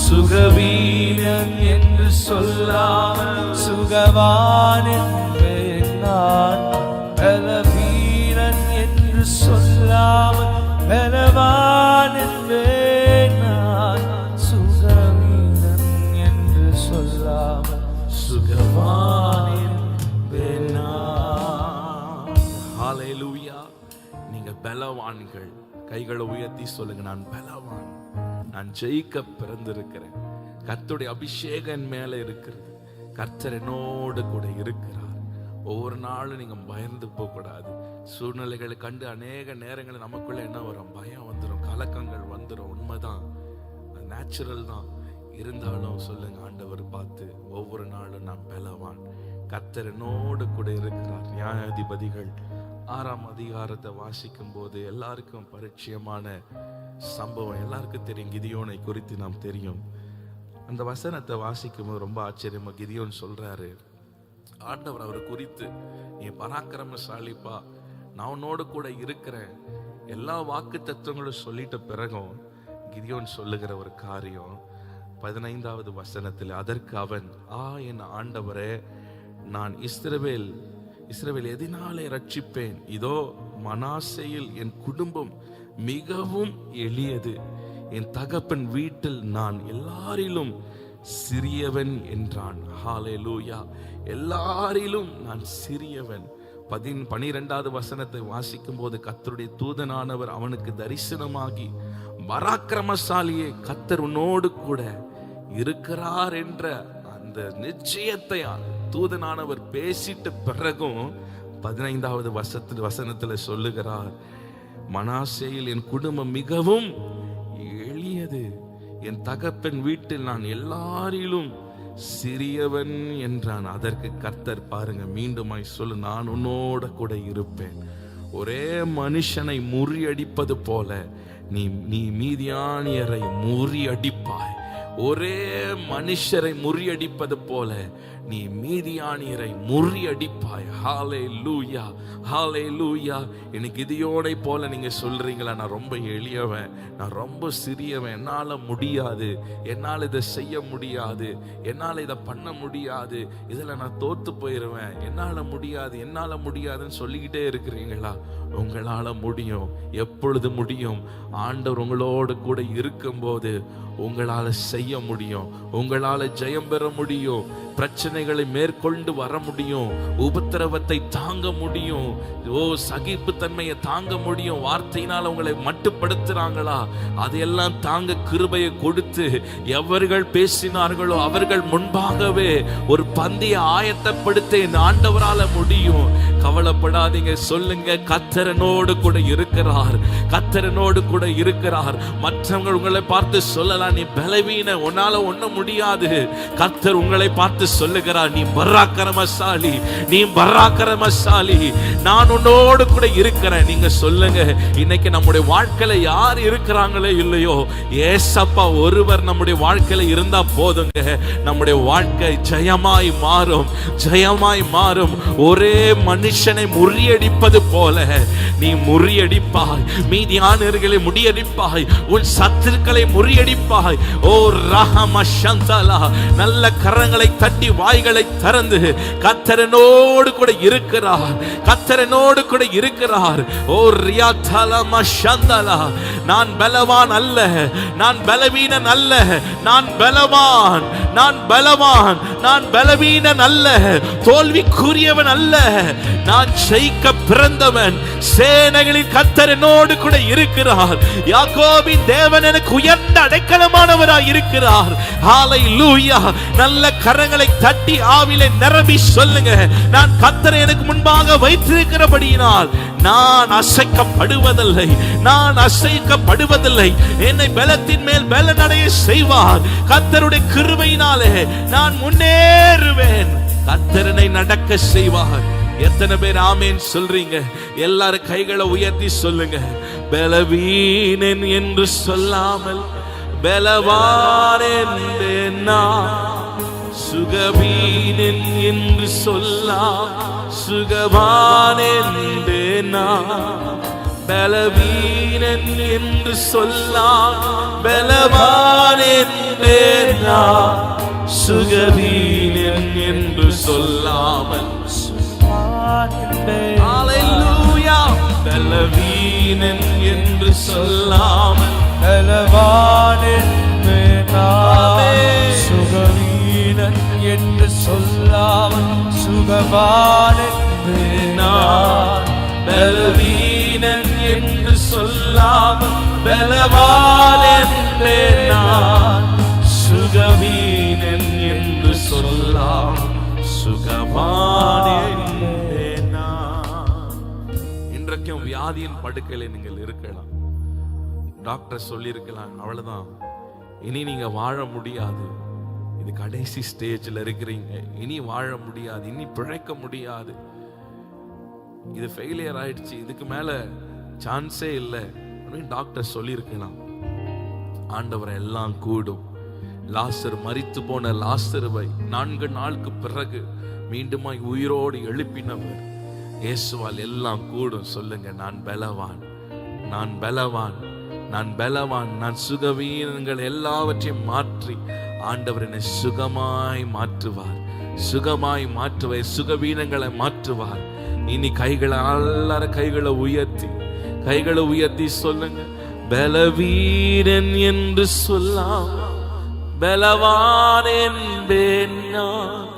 சுகவீனன் என்று சொல்லாமல் சுகவான் என்பேன் நான், பலவீனன் என்று சொல்லாமல் பலவான் என்பேன் நான், சுகவீனன் என்று சொல்லாமல் சுகவான் என்பேன் நான். ஹalleluya. நீங்க பலவான்கள். கைகளை உயர்த்தி சொல்லுங்க, நான் பலவான், நான் ஜெயிக்க பிறந்திருக்கிறேன். கர்த்தருடைய அபிஷேகம் மேல இருக்கிறது, கர்த்தர் என்னோடு கூட இருக்கிறார். ஒவ்வொரு நாளும் நீங்க பயந்து போக கூடாது. சூழ்நிலைகளை கண்டு அநேக நேரங்களில் நமக்குள்ள என்ன வரும்? பயம் வந்துடும், கலக்கங்கள் வந்துடும். உண்மைதான், அது நேச்சுரல் தான். இருந்தாலும் சொல்லுங்க, ஆண்டவர் பார்த்து ஒவ்வொரு நாளும் நான் பலவான், கர்த்தர் என்னோடு கூட இருக்கிறார். நியாயாதிபதிகள் 6ஆம் அதிகாரத்தை வாசிக்கும் போது எல்லாருக்கும் பரிச்சயமான சம்பவம், எல்லாருக்கும் தெரியும். கிதியோனை குறித்து நாம் தெரியும். அந்த வசனத்தை வாசிக்கும் போது ரொம்ப ஆச்சரியமா கிதியோன் சொல்றாரு, ஆண்டவர் அவரை குறித்து, நீ பராக்கிரமசாலிப்பா, நான் உன்னோடு கூட இருக்கிறேன், எல்லா வாக்கு தத்துவங்களும் சொல்லிட்ட பிறகும் கிதியோன் சொல்லுகிற ஒரு காரியம் 15வது வசனத்தில், அதற்கு அவன், என் ஆண்டவரே, நான் இஸ்ரவேல் எதினாலே ரட்சிப்பேன்? இதோ மனாசேயில் என் குடும்பம் மிகவும் எளியது, என் தகப்பன் வீட்டில் நான் எல்லாரிலும் சிறியவன் என்றான். ஹalleluya. எல்லாரிலும் நான் சிறியவன். 12வது வசனத்தை வாசிக்கும் போது, கர்த்தருடைய தூதனானவர் அவனுக்கு தரிசனமாகி, பராக்கிரமசாலியே, கர்த்தர் உன்னோடு கூட இருக்கிறார் என்ற அந்த நிச்சயத்தை தூதனானவர் பேசிட்ட பிறகும் 15வது வசனத்துல சொல்லுகிறார், மனாசேயில் என் குடும்பம் மிகவும் எளியது, என் தகப்பன் வீட்டில் நான் எல்லாரிலும் சிறியவன் என்றான். அதற்கு கர்த்தர் பாருங்க மீண்டுமாய் சொல்லு, நான் உன்னோட கூட இருப்பேன். ஒரே மனுஷனை முறியடிப்பது போல நீ மீதியானியரை முறியடிப்பாய். ஒரே மனுஷரை முறியடிப்பது போல நீ மீதியானியரை முறியடிப்பாய். ஹல்லேலூயா, ஹல்லேலூயா. எனக்கு இதையோட போல நீங்க சொல்றீங்களா, நான் ரொம்ப எளியவன், நான் ரொம்ப சிறியவன், என்னால முடியாது, என்னால் இதை செய்ய முடியாது, என்னால் இதை பண்ண முடியாது, இதில் நான் தோத்து போயிடுவேன், என்னால் முடியாது, என்னால் முடியாதுன்னு சொல்லிக்கிட்டே இருக்கிறீங்களா? உங்களால முடியும். எப்பொழுது முடியும்? ஆண்டவர் உங்களோடு கூட இருக்கும்போது உங்களால செய்ய முடியும். உங்களால ஜெயம் பெற முடியும். பிரச்சனைகளை மேற்கொண்டு வர முடியும். உபத்திரவத்தை தாங்க முடியும். சகிப்பு தன்மையை தாங்க முடியும். வார்த்தையினால் உங்களை மட்டுப்படுத்துறாங்களா, அதையெல்லாம் தாங்க கிருபையை கொடுத்து எவர்கள் பேசினார்களோ அவர்கள் முன்பாகவே ஒரு பந்தியை ஆயத்தப்படுத்த என் ஆண்டவரால முடியும். கவலைப்படாதீங்க, சொல்லுங்க, கர்த்தரனோடு கூட இருக்கிறார், கர்த்தரனோடு கூட இருக்கிறார். மற்றவங்க உங்களை பார்த்து சொல்லலாம், நீ பலவீன, உன்னால ஒண்ணும் முடியாது. கர்த்தர் உங்களை பார்த்து சொல்லுகிறார், நீ பராக்கிரமசாலி, நீ பராக்கிரமசாலி, நான் உன்னோடு கூட இருக்கிறேன். நீங்க சொல்லுங்க, இன்னைக்கு நம்முடைய வாழ்க்கையில யார் இருக்கிறாங்களே இல்லையோ, ஏசப்பா ஒருவர் நம்முடைய வாழ்க்கையில இருந்தா போதுங்க, நம்முடைய வாழ்க்கை ஜெயமாய் மாறும், ஜெயமாய் மாறும். ஒரே மனுஷனை முறியடிப்பது போல நீ முறியடிப்பாய், மீதியானவர்களை முறியடிப்பாய், உன் சத்துருக்களை முறியடிப்பாய். ஓ ரஹமஷந்தலா, நல்ல கரங்களை தட்டி வாய்களை திறந்து கர்த்தரனோடு கூட இருக்கிறார், கர்த்தரனோடு கூட இருக்கிறார். ஓ ரியாதலா மஷந்தலா, நான் பலவான் அல்ல, நான் பலவீனன் அல்ல, நான் பலவான், நான் பலவான், நான் பலவீனன் அல்ல, தோல்விக்குரியவன் அல்ல, நான் ஜெயிக்க பிறந்தவன். சேனைகளின் கர்த்தரனோடு கூட இருக்கிறார். யாக்கோபின் தேவன் எனக்கு உயர்ந்த அடைக்கலமானவராய் இருக்கிறார். ஹல்லேலூயா. நல்ல கரங்களை தட்டி ஆவிலே நிரம்பி சொல்லுங்க, நான் கர்த்தரை எனக்கு முன்பாக வைத்திருக்கிறபடியினால் நான் அசைக்கப்படுவதில்லை, நான் அசைக்கப்படுவதில்லை. என்னை பலத்தின் மேல் பலனடைய செய்வார். கர்த்தருடைய கிருபையினாலே நான் முன்னேறுவேன். கர்த்தரனை நடக்க செய்வார். எத்தனை பேர் ஆமேன் சொல்றீங்க? எல்லாரும் கைகளை உயர்த்தி சொல்லுங்க, பலவீனன் என்று சொல்லாமல் பலவான் என்றேன் நான், சுகவீனன் என்று சொல்லா சுகவான் என்றேன் நான், பலவீனன் என்று சொல்லா பலவான் என்றேன் நான், சுகவீனன் என்று சொல்லாமல் ஹல்லேலூயா. பலவீனன் என்று சொல்லாமல் பலவான் என்பேன் நான், சுகவீனன் என்று சொல்லாமல் சுகவான் என்பேன் நான், பலவீனன் என்று சொல்லாமல் பலவான் என்பேன் நான், சுகவீனன் என்று சொல்லாமல் சுகவான் என்பேன் நான். இன்றைக்கும் வியாதியின் படுக்கையில நீங்கள் இருக்கலாம். டாக்டர் சொல்லியிருக்கலாம், அவ்வளவுதான், இனி நீங்க வாழ முடியாது, இது கடைசி ஸ்டேஜ்ல இருக்கிறீங்க, இனி வாழ முடியாது, இனி பிழைக்க முடியாது, இது ஃபெயிலியர் ஆயிடுச்சு, இதுக்கு மேல சான்ஸே இல்லை அப்படின்னு டாக்டர் சொல்லியிருக்கலாம். ஆண்டவரை எல்லாம் கூடும். லாசர், மரித்து போன லாசருவை 4 நாளுக்கு பிறகு மீண்டுமாய் உயிரோடு எழுப்பினவர். இயேசுவால் எல்லாம் கூடும். சொல்லுங்க, நான் பலவான், நான் பலவான், நான் பலவான். நான் சுகவீனங்கள் எல்லாவற்றையும் மாற்றி ஆண்டவர் என்னை சுகமாய் மாற்றுவார், சுகமாய் மாற்றுவார், சுகவீனங்களை மாற்றுவார். இனி கைகளை, எல்லாரும் கைகளை உயர்த்தி சொல்லுங்க, பலவீனன் என்று சொல்லாம் பலவான் என்பேன் நான்,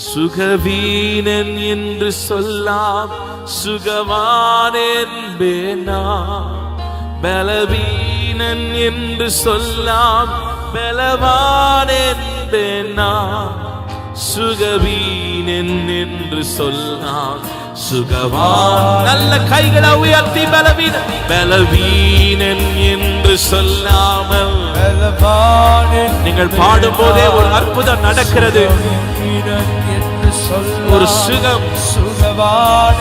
சுகவீனன் என்று சொல்லாம் சுகவான் என்பேன் நான், பலவீனன் என்று சொல்லாம் பலவான் என்பேன் நான், சுகவீனன் என்று சொல்லாம் சுகவான். நல்ல கைகளை உயர்த்தி பலவீனன் என்று சொல்லாமல் பலவான் நீங்கள் பாடும் போதே ஒரு அற்புதம் நடக்கிறது. ஒரு சுகம் சுகவான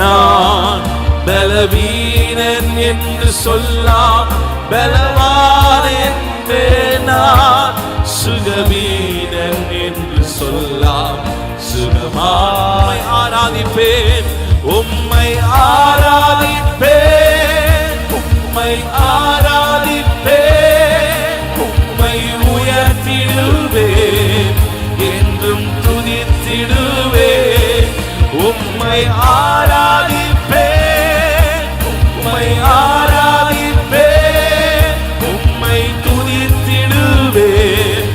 நான் பலவீனன் என்று சொல்லாம், பலவான் என்பே நான் சுகவீனன் என்று சொல்லாம். சுகமாய் ஆராதிப்பேன், உம்மை ஆராதிப்பேன், உம்மை ஆராதிப்பேன், உம்மை உயர்த்திடுவேன், என்றும் துதித்திடுவேன். உம்மை ஆராதிப்பேன், உம்மை ஆராதிப்பேன், உம்மை துதித்திடுவேன்,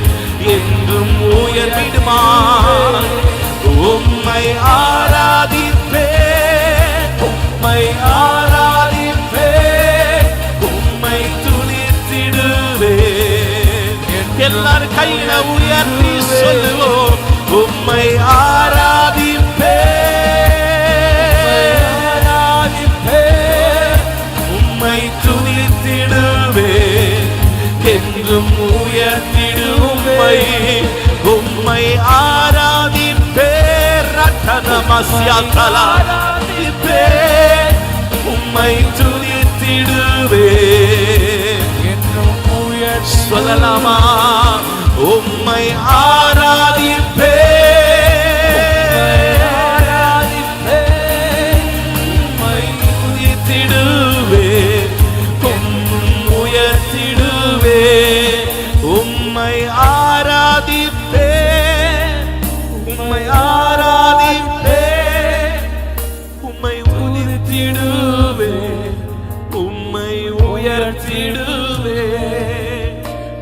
என்றும் உயர்த்திடுவான். உம்மை ஆராதிப்பேன், உம்மை ஆராதிப்பேன், உம்மை துதித்திடுவேன். எல்லாரும் கையில உயர்த்தி சொல்லுவோம், உம்மை ஆராதிப்பேன், உம்மை துதித்திடுவேன், என்றும் உயர்த்திடுமை. உம்மை ஆராதிப்பேன், ஆராதிப்பேன், உம்மை துதித்திடுவேன், என்றும் உயர் சொல்லலாமா? உம்மை ஆராதிப்பேன், உம்மை துதித்திடுவேன், என்றும் உயர்த்திடுவேன். உம்மை ஆராதிப்பேன், உம்மை ஆராதிப்பேன், உம்மை உதித்திடுவேன், உம்மை உயர்த்திடுவேன்.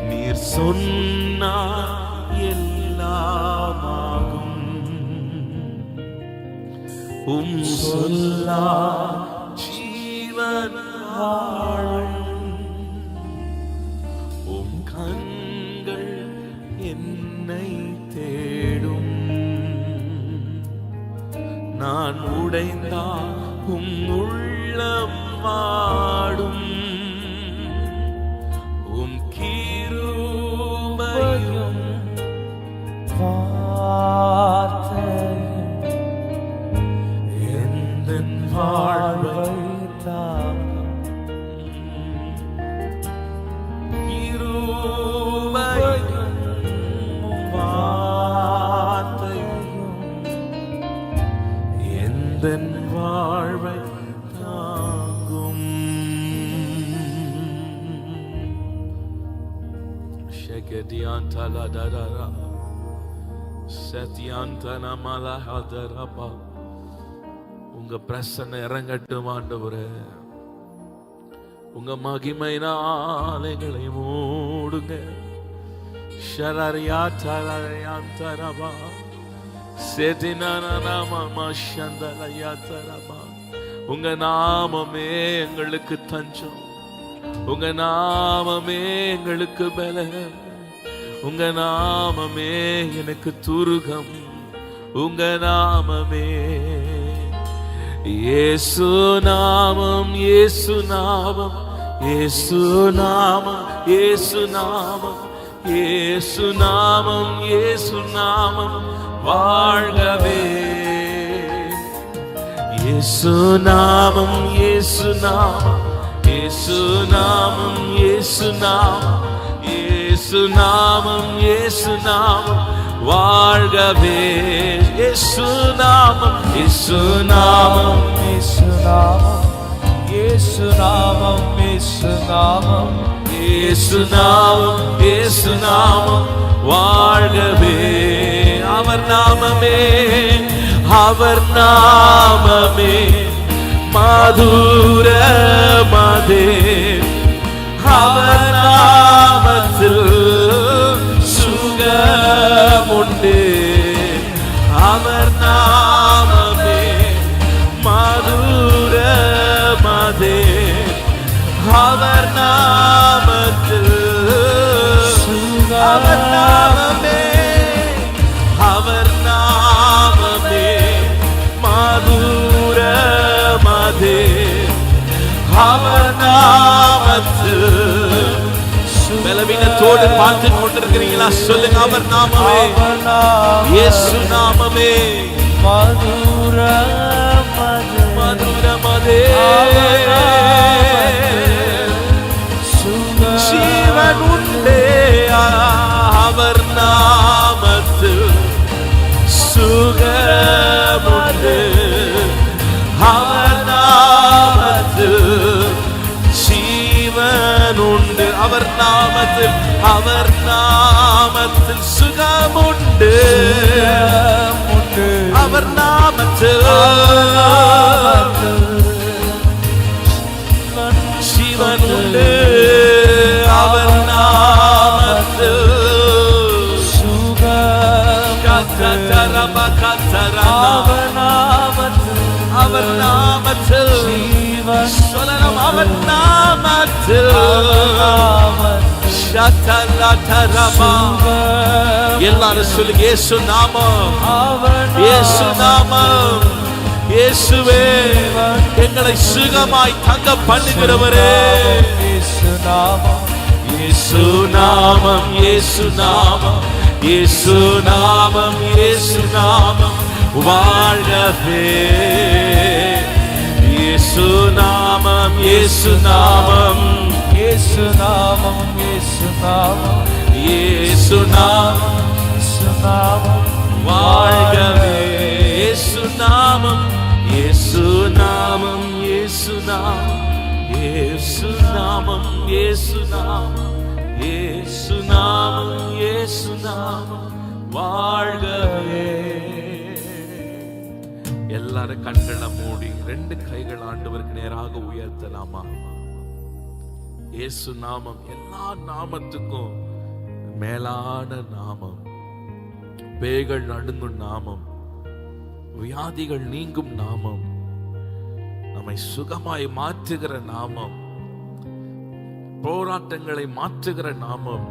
நீர் சொன்னார் எல்லாமாகும், சொல்லா ஜீவன் வாழும். கண்கள் என்னை தேடும், நான் உடைந்தால் உள்ளம் வாடும். கிருபையும் எந்தன் வாழ்வை எந்தன் வாழ்வை தாங்கும். ஷெகதியாந்தலதரா சத்யாந்தனமலஹதரபா. உங்க பிரசன்னம் இறங்கட்டும் ஆண்டவரே. உங்க மகிமையினால் எங்களை மூடுங்க. ஷரரியா தரரியாந்தரபா செதினனமமஷந்தலயாதரபா. உங்க நாமமே எங்களுக்கு தஞ்சம், உங்க நாமமே எங்களுக்கு பலம், உங்க நாமமே எனக்கு துருகம், உங்க நாமமே இயேசு நாமம், இயேசு நாமம், இயேசு நாமம், இயேசு நாமம், இயேசு நாமம், இயேசு நாமம் வாழ்கவே. இயேசு நாமம், இயேசு நாமம், இயேசு நாமம், இயேசு நாமம், இயேசு நாமம், இயேசு நாமம் வாழ்கவே. இயேசு நாமம், இயேசு நாமம், இயேசு நாமம், இயேசு நாமம், இயேசு நாமம், இயேசு நாமம், இயேசு நாமம் வாழ்கவே. அவர் நாமமே, அவர் நாமமே மதுரமதே. அவர் நாமத்தில் சுகமுண்டு. அவர் நாமமே மதுரமதே. அவர் நாமத்தில் அவர் நாமமே, அவர் நாமமே மதுரமதே. அவர் நாமத்தில் பார்த்து கொண்டிருக்கிறீங்களா? சொல்லுங்க, அவர் நாமமே, இயேசு நாமமே மதுர மதுரமதே. ஜீவன் உண்டே அவர் நாமத்தில், சுகமுண்டு அவர் நாமத்தில், ஜீவன் உண்டு அவர் நாமத்தில், அவர் நாமத்தில் சுகமுண்டு அவர் நாமத்தில், ஜீவன் உண்டு அவர் நாமத்தில், அவர் நாமத்தில் சொல்லலாம், அவர் நாமத்தில். எல்லாரும் சொல்லுங்க, இயேசு நாமம், இயேசு நாமம், இயேசுவே எங்களை சுகமாய் தங்க பண்ணுகிறவரே. இயேசு நாமம், இயேசு நாமம், இயேசு நாமம், இயேசு நாமம், இயேசு நாமம் வாழ்கவே. இயேசு நாமம், இயேசு நாமம், இயேசு நாமம், இயேசு நாமம், இயேசு நாமம், இயேசு நாமம் வாழ்கவே. இயேசு நாமம், இயேசு நாமம், இயேசு நாமம், இயேசு நாமம், இயேசு நாமம், இயேசு நாமம், இயேசு நாமம் வாழ்கவே. எல்லாரும் கண்களை மூடி 2 கைகள் ஆண்டவருக்கு நேராக உயர்த்தலாமா? இயேசு நாமம் எல்லா நாமத்துக்கும் மேலான நாமம், பேய்கள் நடுங்கும் நாமம், வியாதிகள் நீங்கும் நாமம், நம்மை சுகமாய் மாற்றுகிற நாமம், போராட்டங்களை மாற்றுகிற நாமம்,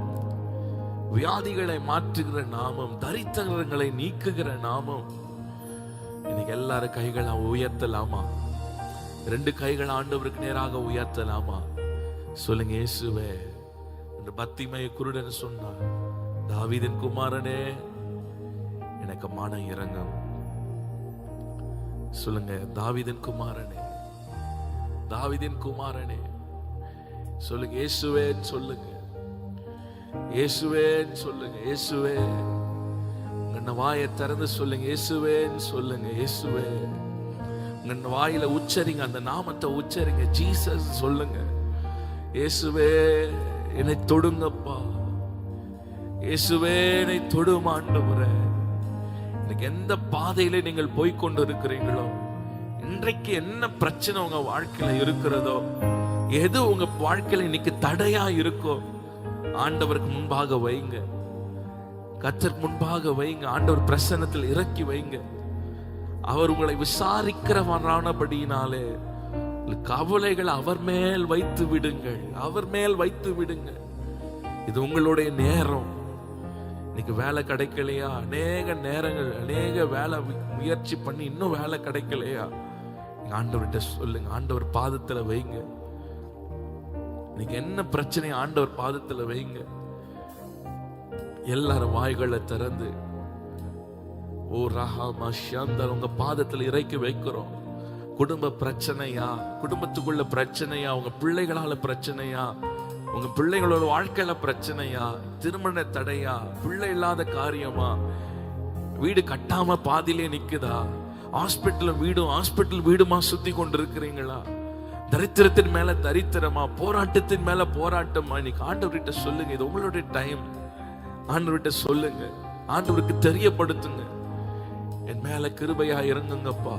வியாதிகளை மாற்றுகிற நாமம், தரித்திரங்களை நீக்குகிற நாமம். இன்னைக்கு எல்லாரும் கைகளை உயர்த்தலாமா? 2 கைகள் ஆண்டவருக்கு நேராக உயர்த்தலாமா? சொல்லுங்க, இயேசுவே. என்று பத்திமய குருடன் சொன்னார், தாவீதின் குமாரனே எனக்கு மனம் இரங்கும். சொல்லுங்க, தாவீதின் குமாரனே, தாவீதின் குமாரனே சொல்லுங்க, இயேசுவே சொல்லுங்க, இயேசுவே சொல்லுங்க, இயேசுவே. உங்க வாயை திறந்து சொல்லுங்க, இயேசுவேன்னு சொல்லுங்க, இயேசுவே. உங்க வாயில உச்சரிங்க, அந்த நாமத்தை உச்சரிங்க, ஜீசஸ் சொல்லுங்க. இயேசுவே என்னை தொடுங்கப்பா, இயேசுவே என்னை தொடும் ஆண்டவரே. இன்னைக்கு எந்த பாதையில நீங்கள் போய்கொண்டு இருக்கிறீங்களோ, இன்றைக்கு என்ன பிரச்சனை உங்க வாழ்க்கையில இருக்கிறதோ, எது உங்க வாழ்க்கையில இன்னைக்கு தடையா இருக்கோ, ஆண்டவருக்கு முன்பாக வைங்க, கர்த்தருக்கு முன்பாக வைங்க, ஆண்டவர் பிரசன்னத்தில் இறக்கி வைங்க. அவர் உங்களை விசாரிக்கிறவரானபடியினாலே கவலைகளை அவர் மேல் வைத்து விடுங்கள், அவர் மேல் வைத்து விடுங்கள். இது உங்களுடைய நேரம். இன்னைக்கு வேலை கிடைக்கலையா? அநேக நேரங்கள், அநேக வேலை முயற்சி பண்ணி இன்னும் வேலை கிடைக்கலையா? ஆண்டவர்கிட்ட சொல்லுங்க, ஆண்டவர் பாதத்துல வைங்க. இன்னைக்கு என்ன பிரச்சனை, ஆண்டவர் பாதத்துல வைங்க. எல்லாரும் வாய்களை திறந்து ஓ ரஹாமா ஷந்தர் உங்க பாதத்தில் இறக்கி வைக்கிறோம். குடும்ப பிரச்சனையா, குடும்பத்துக்குள்ள பிரச்சனையா, உங்க பிள்ளைகளால பிரச்சனையா, உங்க பிள்ளைகளோட வாழ்க்கையில பிரச்சனையா, திருமண தடையா, பிள்ளை இல்லாத காரியமா, வீடு கட்டாம பாதியிலே நிக்குதா, ஹாஸ்பிட்டல் வீடுமா சுத்தி கொண்டிருக்கிறீங்களா, தரித்திரத்தின் மேல தரித்திரமா, போராட்டத்தின் மேல போராட்டமா, இன்னைக்கு ஆண்டவர்கிட்ட சொல்லுங்க. இது உங்களுடைய டைம். ஆண்டவர்கிட்ட சொல்லுங்க, ஆண்டவருக்கு தெரியப்படுத்துங்க. என் மேல கிருபையா இறங்குங்கப்பா,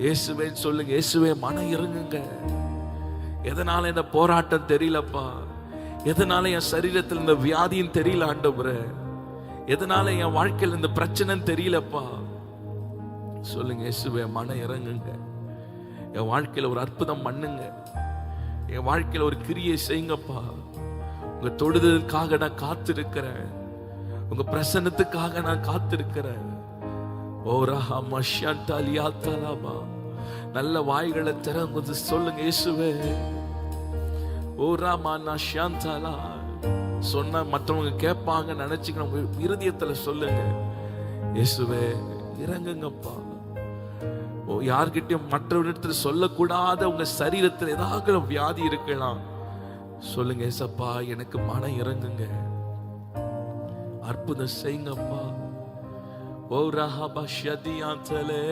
இயேசுவே சொல்லுங்க. இயேசுவே மனம் இறங்குங்க. எதனால இந்த போராட்டம் தெரியலப்பா, எதனால என் சரீரத்தில் இந்த வியாதியும் தெரியல ஆண்டவரே, எதனால என் வாழ்க்கையில் இந்த பிரச்சனை தெரியலப்பா, சொல்லுங்க. இயேசுவே மனம் இறங்குங்க. என் வாழ்க்கையில ஒரு அற்புதம் பண்ணுங்க, என் வாழ்க்கையில ஒரு கிரியை செய்யுங்கப்பா. உங்க தொடுதலுக்காக நான் காத்திருக்கிறேன், உங்க பிரசன்னத்துக்காக நான் காத்திருக்கிறேன். ஓ ரஹாமா ஷாந்தாலியா தலாமா, நல்ல வாய்களை திறந்து சொல்லுங்க, இயேசுவே. ஓ ராமா நான் ஷாந்தாலா சொன்னா மற்றவங்க கேட்பாங்க நினைச்சுக்க உங்க இருதயத்துல சொல்லுங்க, இயேசுவே இறங்குங்கப்பா. யார்கிட்டயும் மற்றவரிடத்துல சொல்லக்கூடாத உங்க சரீரத்தில் ஏதாவது வியாதி இருக்கலாம், சொல்லுங்க ஏசப்பா எனக்கு மனம் இறங்குங்க, அற்புதம் செய்யுங்கப்பா. ஓ ரஹபா ஷதியாந்தலே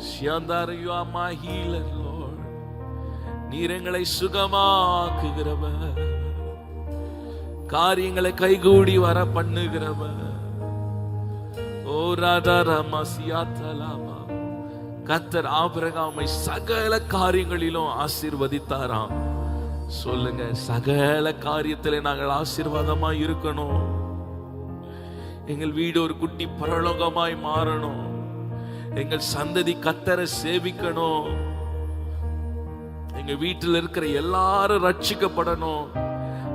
ஷியாந்தார், you are my healer Lord. நீர் எங்களை சுகமாக்குகிறவர், காரியங்களை கைகூடி வர பண்ணுகிறவர். ஓ ராதாரமசியாத்தலாமா, கர்த்தர் ஆபிரகாமை சகல காரியங்களிலும் ஆசீர்வதித்தாராம். சொல்லுங்க, சகல காரியத்திலே நாங்கள் ஆசீர்வாதமா இருக்கணும். எங்கள் வீடு ஒரு குட்டி பரலோகமாய் மாறணும். எங்கள் சந்ததி கர்த்தரை சேவிக்கணும். எங்க வீட்டில் இருக்கிற எல்லாரும் ரட்சிக்கப்படணும்.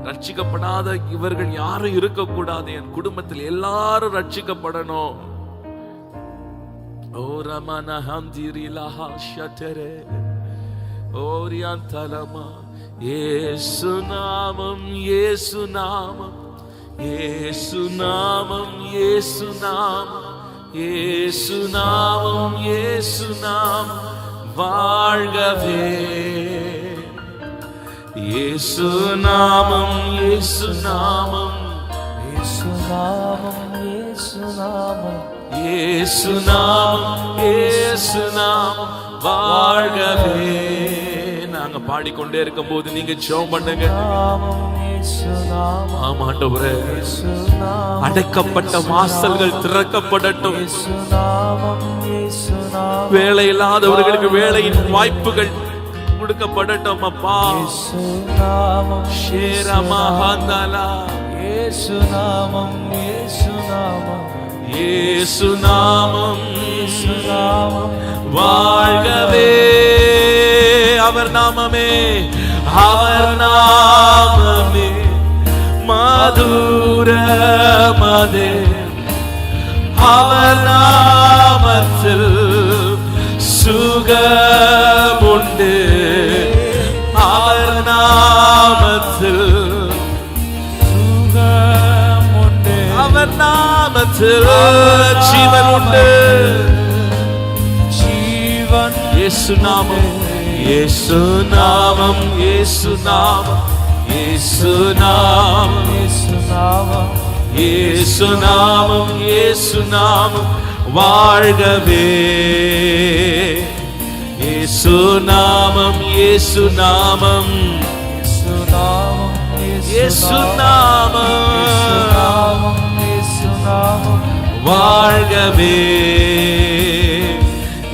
ரட்சிக்கப்படாத இவர்கள் யாரும் இருக்கக்கூடாது. என் குடும்பத்தில் எல்லாரும் ரட்சிக்கப்படணும். ஓ ரமன ஹந்திரிலஹா ஷதரே ஓரியந்தலமா, இயேசு நாமம் இயேசு நாமம் இயேசு நாமம் இயேசு நாமம் இயேசு நாமம் இயேசு நாமம் வாழ்கவே. இயேசு நாமம் இயேசு நாமம் இயேசு நாமம் இயேசு நாமம் இயேசு நாமம் இயேசு நாமம் வாழ்கவே. நாங்க பாடிக்கொண்டே இருக்கும் போது நீங்க ஜெபம் பண்ணுங்க. ஆமா ஆண்டவரே, அடைக்கப்பட்ட வாசல்கள் திறக்கப்படட்டும். வேலை இல்லாதவர்களுக்கு வேலையின் வாய்ப்புகள் கொடுக்கப்படட்டும் அப்பா. ஷேரமஹந்தலா இயேசு நாமம் இயேசு நாமம் இயேசு நாமம் இயேசு நாமம் வாழ்கவே. அவர் நாமமே அவர் நாமமே மதுரமதே. அவர் நாமத்தில் சுகமுண்டு. அவர் நாமத்தில் சுகமுண்டு. அவர் நாமத்தில் ஜீவன் உண்டு. ஜீவன் இயேசு நாமம் இயேசு நாமம் இயேசு நாமம் இயேசு நாமம் இயேசு நாமம் இயேசு நாமம் இயேசு நாமம் வாழ்கவே. இயேசு நாமம் இயேசு நாமம் இயேசு நாமம் இயேசு நாமம் இயேசு நாமம் வாழ்கவே.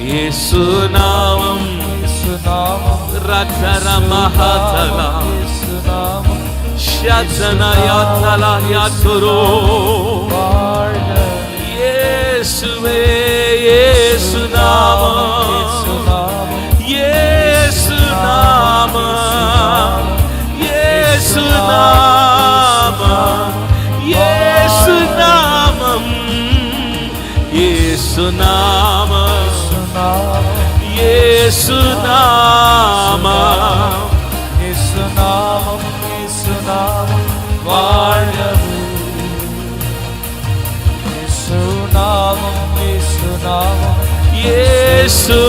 இயேசு நாமம் இயேசு நாமம் ரக்ஷரமஹதலா இயேசு நாமம் ஷதனயதலா யத்ரோ வாழ்க. இயேசுவே இயேசு நாமம் இயேசு நாமம் இயேசு நாமம் இயேசு நாமம் இயேசு நாமம் இயேசு நாமம் இயேசு நாமம் இயேசு நாமம் வாழ்கவே. இயேசு நாமம் இயேசு நாமம் இயேசு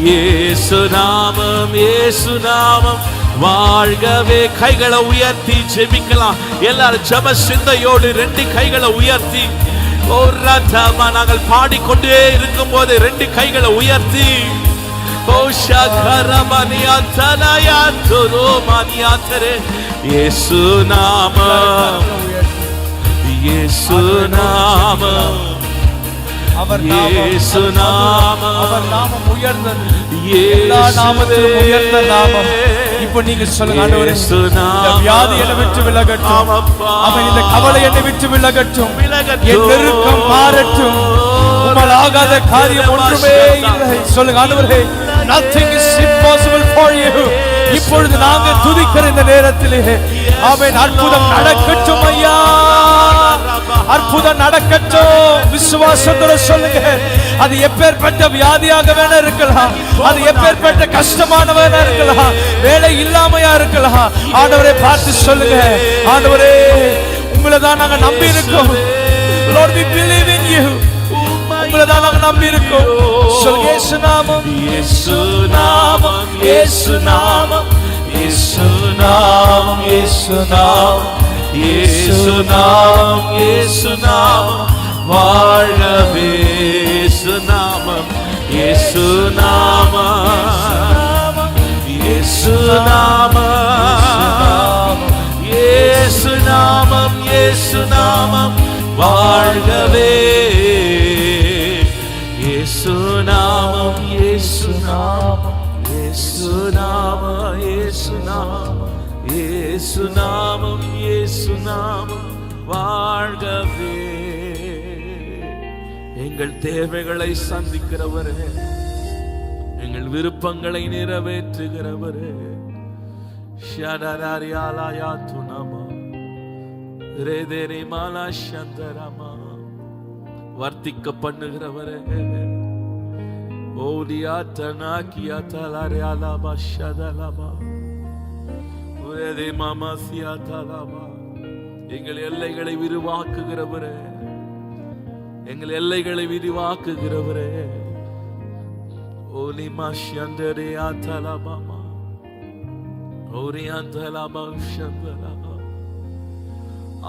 இயேசு நாமம் இயேசு நாமம் வாழ்கவே. கைகளை உயர்த்தி ஜெபிக்கலாம். எல்லாரும் ஜெப சிந்தையோடு ரெண்டு கைகளை உயர்த்தி நாங்கள் பாடிக்கொண்டே இருக்கும் போது ரெண்டு கைகளை உயர்த்தி இயேசு நாமம் இயேசு நாமம் அவர் இயேசு நாமம் அவர் நாமம் உயர்ந்தது. இயேசுவே. எல்லா நாமத்திலும் உயர்ந்த நாமம். இப்போ நீங்க சொல்லுங்க, ஆண்டவரே இயேசு இந்த நாமம். வியாதி என்னை விட்டு விலகட்டும். ஆமாப்பா. அவன் இந்த கவலை என்னை விட்டு விலகட்டும். விலகட்டும். என் நெருக்கம் மாறட்டும். உம்மால் ஆகாத காரியம் ஒன்றுமே இல்லை. சொல்லுங்க ஆண்டவரே, nothing is impossible for you. இப்பொழுது நாங்கள் துதிக்கிற இந்த நேரத்திலே ஆமென், அற்புதம் நடக்கட்டும் ஐயா. அற்புதம் நடக்கட்டும். விசுவாசத்தோட சொல்லுங்க. அது எப்பேற்பட்ட வியாதியாக வேணா இருக்கலாம், அது எப்பேற்பட்ட கஷ்டமான வேணா இருக்கலாம், வேலை இல்லாமையா இருக்கலாம். ஆண்டவரை பார்த்து சொல்லுங்க, ஆண்டவரே உங்களை தான் நாங்க நம்பி இருக்கோம். Lord, we believe in you. உங்களை தான் நாங்க நம்பி இருக்கோம். சொல்லுங்க, இயேசு நாமம், இயேசு நாமம், இயேசு நாமம், இயேசு நாமம், இயேசு நாமம், இயேசு நாமம், இயேசு நாமம், வாழ்கவே இயேசு நாமம், இயேசு நாமம், இயேசு நாமம், இயேசு நாமம், இயேசு நாமம், வாழ்கவே இயேசு நாமம், இயேசு நாமம், இயேசு நாமம், இயேசு நாமம், இயேசு நாமம், இயேசு நாமம், வாழ்கவே. எங்கள் தேவைகளை சந்திக்கிறவரே, எங்கள் விருப்பங்களை நிறைவேற்றுகிறவரே, ஷடரரியாலயா துனமா ரேதேரி மாலா சந்தரமா, வர்த்திக்க பண்ணுகிறவரே, ஓடியா தனாக்கியா தலரியாலா பஷதலமா ரேதே மாமாசியா தலமா, எங்கள் எல்லைகளை விரிவாக்குகிறவரே, எங்கள் எல்லைகளை விரிவாக்குகிறவரே, ஓலிமா ஷந்தரியா தலமா ஓரியா தலமா ஷந்தலமா.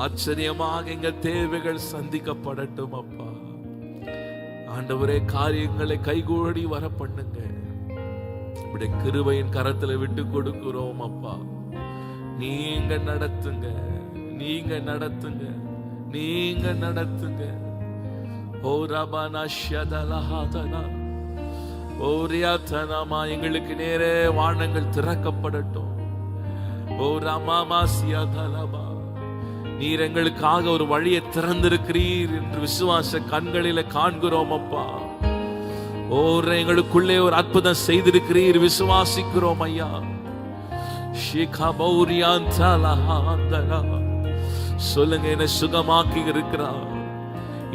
ஆச்சரியமாக எங்கள் தேவைகள் சந்திக்கப்படட்டும் அப்பா. ஆண்டவரே, காரியங்களை கைகூடி வர பண்ணுங்க. இப்படி கிருபையின் கரத்துல விட்டு கொடுக்கிறோம் அப்பா. நீங்க நடத்துங்க, நீங்க நடத்துங்க, நீங்க நடத்துங்க. ஓ ரபனா ஷதலஹதனா ஓரியாதனமா, எங்களுக்கு நேரே வானங்கள் திறக்கப்படட்டும். ஓ ரமாமா சியதலமா, நீர் எங்களுக்காக ஒரு வழியை திறந்திருக்கிறீர் என்று விசுவாச கண்களில காண்கிறோம் அப்பா. ஓர் எங்களுக்குள்ளே ஒரு அற்புதம் செய்திருக்கிறீர், விசுவாசிக்கிறோம் ஐயா. சொல்லுங்க, என்னை சுகமாக்கி இருக்கிறார்.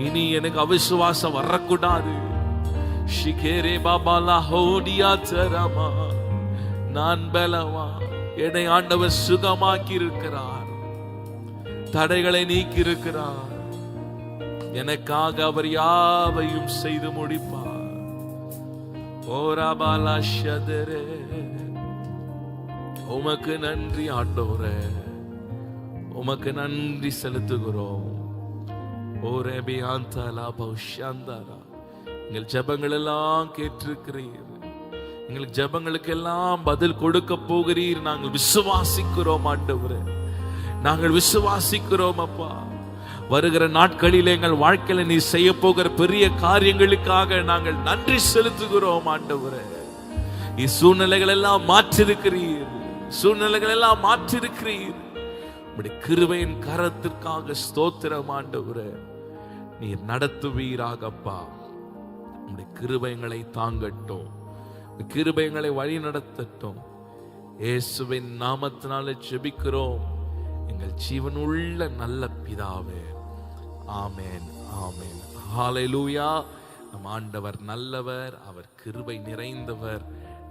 இனி எனக்கு அவிசுவாசம் வரக்கூடாது. நான் பலவா, என்னை ஆண்டவர் சுகமாக்கி இருக்கிறார், தடைகளை நீக்கி இருக்கிறார். எனக்காக அவர் யாவையும் செய்து முடிப்பார். ஓராபாலா ஷதரே, உமக்கு நன்றி ஆண்டவரே, உமக்கு நன்றி செலுத்துகிறோம். ஓரேபி ஆந்தலா பௌஷாந்தலா, எங்கள் ஜெபங்கள் எல்லாம் கேட்டிருக்கிறீர், எங்களுக்கு ஜெபங்களுக்கு எல்லாம் பதில் கொடுக்க போகிறீர். நாங்கள் விசுவாசிக்கிறோம் ஆண்டவரே, நாங்கள் விசுவாசிக்கிறோம் அப்பா. வருகிற நாட்களில் எங்கள் வாழ்க்கையில நீ செய்ய போகிற பெரிய காரியங்களுக்காக நாங்கள் நன்றி செலுத்துகிறோம் ஆண்டவரே. சூழ்நிலைகள் எல்லாம் மாற்றிருக்கிறீர், சூழ்நிலைகள் எல்லாம் மாற்றிருக்கிறீர். உம்முடைய கிருபையின் கரத்திற்காக ஸ்தோத்திரம் ஆண்டவரே. நீர் நடத்துவீராகப்பா. உம்முடைய கிருபைகளை தாங்கட்டும், கிருபைகளை வழி நடத்தட்டும். இயேசுவின் நாமத்தினாலே ஜெபிக்கிறோம் எங்கள் ஜீவனுள்ள நல்ல பிதாவே. ஆமென், ஆமென், ஹல்லேலூயா. நம் ஆண்டவர் நல்லவர், அவர் கிருபை நிறைந்தவர்,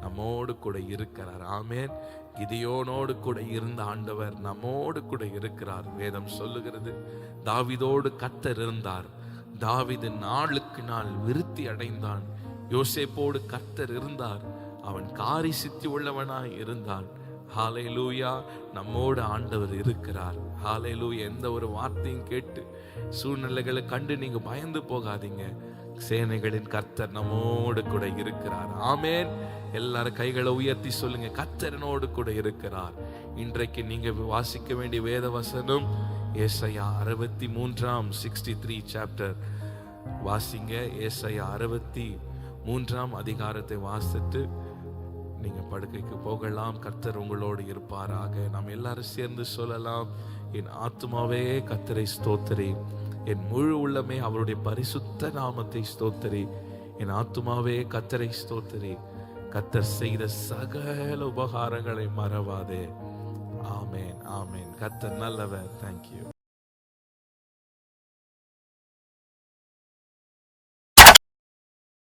நம்மோடு கூட இருக்கிறார். ஆமென். கிதியோனோடு கூட இருந்த ஆண்டவர் நம்மோடு கூட இருக்கிறார். வேதம் சொல்லுகிறது, தாவீதோடு கர்த்தர் இருந்தார், தாவீது நாளுக்கு நாள் விருத்தி அடைந்தான். யோசேப்போடு கர்த்தர் இருந்தார், அவன் காரி சித்தி உள்ளவனாய் இருந்தான். ஹல்லேலூயா. நம்மோடு ஆண்டவர் இருக்கிறார். ஹல்லேலூயா. எந்த ஒரு வார்த்தையும் கேட்டு சூழ்நிலைகளை கண்டு நீங்க பயந்து போகாதீங்க. சேனைகளின் கர்த்தர் நம்மோடு கூட இருக்கிறார். ஆமென். எல்லாரும் கைகளை உயர்த்தி சொல்லுங்க, கர்த்தரனோடு கூட இருக்கிறார். இன்றைக்கு நீங்க வாசிக்க வேண்டிய வேத வசனம் ஏசாயா 63 63 சாப்டர் வாசிங்க. ஏசாயா 63 அதிகாரத்தை வாசித்து நீங்க படுக்கைக்கு போகலாம். கர்த்தர் உங்களோடு இருப்பாராக. நாம் எல்லாரும் சேர்ந்து சொல்லலாம், என் ஆத்துமாவே கர்த்தரை ஸ்தோத்திரி, என் முழு உள்ளமே அவருடைய பரிசுத்த நாமத்தை ஸ்தோத்திரி. என் ஆத்துமாவே கர்த்தரை ஸ்தோத்திரி, கர்த்தர் செய்த சகல உபகாரங்களை மறவாதே. ஆமென், ஆமென். கர்த்தர் நல்லவர். தேங்க்யூ.